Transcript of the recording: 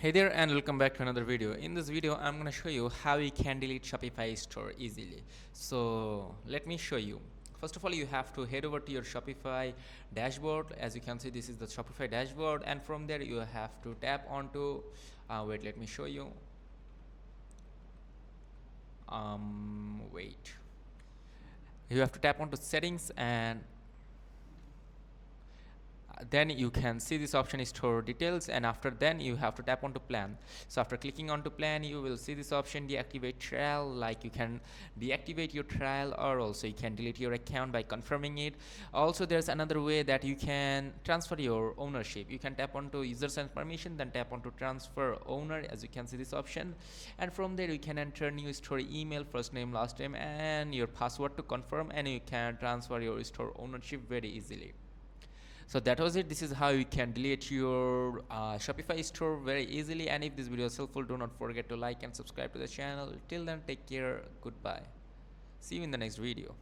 Hey there and welcome back to another video. In this video I'm going to show you how you can delete Shopify store easily. So let me show you. First of all, you have to head over to your Shopify dashboard. As you can see, this is the Shopify dashboard, and from there you have to tap onto wait, let me show you. Wait. You have to tap onto settings, and then you can see this option is store details, and after then you have to tap onto plan. So after clicking onto plan, you will see this option deactivate trial. Like, you can deactivate your trial, or also you can delete your account by confirming it. Also, there's another way that you can transfer your ownership. You can tap onto users and permission, then tap onto transfer owner. As you can see this option, and from there you can enter new store email, first name, last name, and your password to confirm, and you can transfer your store ownership very easily. So that was it. This is how you can delete your Shopify store very easily. And if this video is helpful, do not forget to like and subscribe to the channel. Till then, take care. Goodbye. See you in the next video.